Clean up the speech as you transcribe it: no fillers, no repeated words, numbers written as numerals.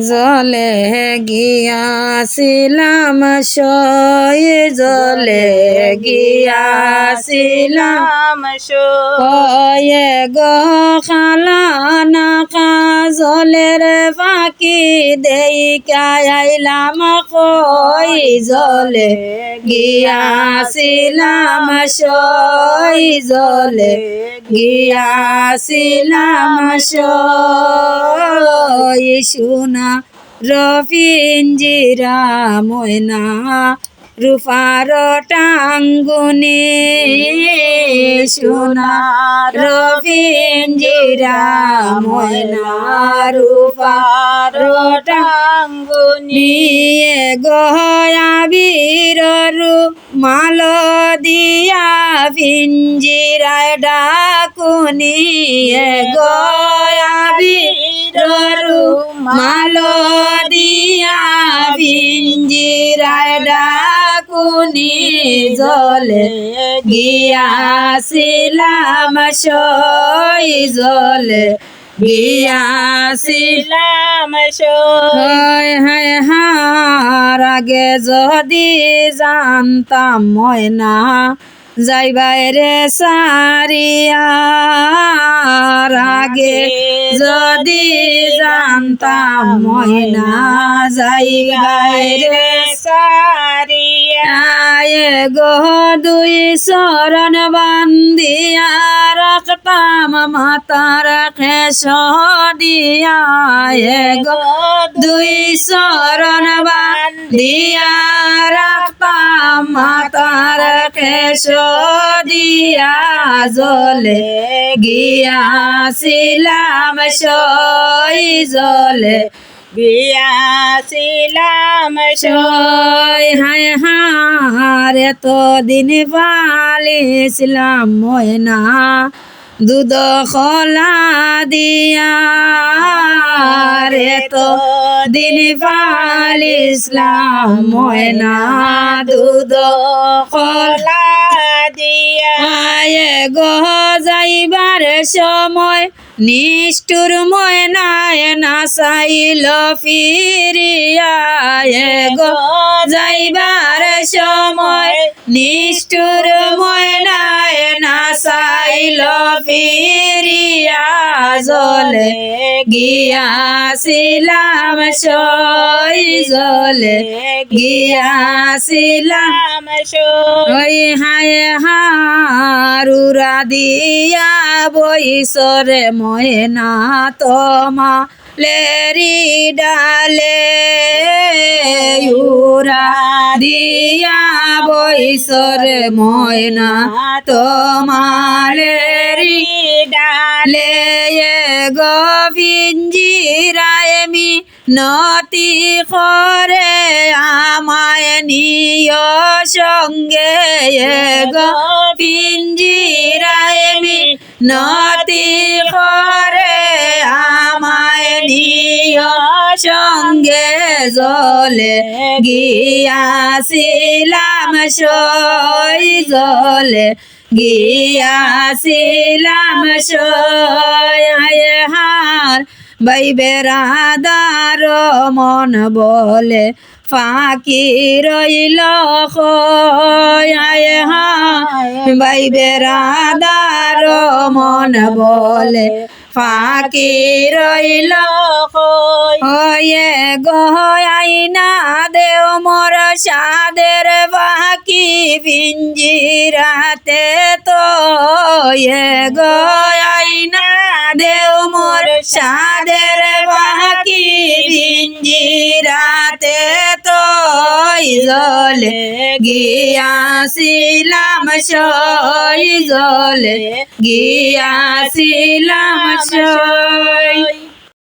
জলে গিয়াছিলাম সই জলে গিয়াছিলাম কয়ে গো খালা নাকা জলের ফাঁকি দেইকা আইলাম কই জলে গিয়াছিলাম সই জলে গিয়াছিলাম সই সোনা রফিঞ্জিরা ময়না রূপার টাঙ্গুনি সোনা রফিঞ্জিরা ময়না রূপার টাঙ্গুনি গয়া বীররু মাল দিয়া পিঞ্জিরায় ডাকুনি গয়া বীররু মাল দিয়া পিঞ্জিরায় ডাকুনি জলে গিয়াছিলাম সই জলে গিয়াছিলাম সই হায় হার আগে যদি জানতাম ময়না যাইবাইরে সারিয়ার আগে যদি জানতাম ময়না যাইবাইরে সারিয়ায় গো দুই চরণ বান্ধিয়া রাখতাম মাতার খেস দিয়া গো দুই চরণ বান্ধিয়া রাখতাম মাতার খেস দিয়া জলে গিয়াছিলাম সই জলে গিয়াছিলাম সই হায় হার এতদিন পালিছিলাম ময়না দুধ খোলা দিয়া তো দিন পালিছিলাম ময়না দুধ খোলা দিয়া গো যাইবার সময় নিষ্ঠুর ময়নায় না চাইল ফিরিয়া গো যাইবার সময় নিষ্ঠুর ময়নায় না চাইল ফিরিয়া জলে গিয়াছিলাম সই জলে গিয়াছিলাম সই হায় হারুরা দিয়া বইসরে ময়না তোমা লেরি ডালে উরা দিয়া বইসরে ময়না তোমালেরি ডালে গোবিঞ্জিরায় মি নতি করে আমায় নিয় সঙ্গে গোবিঞ্জিরায় মি নতি করে আমায় নিয় সঙ্গে জলে গিয়াছিলাম সই জলে গিয়াছিলাম সই হার বাই বেড়াদার মন বলে ফাঁকি রইল হায় বাই বেড়াদার মন বলে ফাঁকি রইল হয়ে গয়না দেও মোর সাদের বাকি পিঞ্জিরাতে তো গয়না দেও মোর সাদের বাকি পিঞ্জিরাতে তো জলে গিয়াছিলাম সই জলে গিয়াছিলাম সই।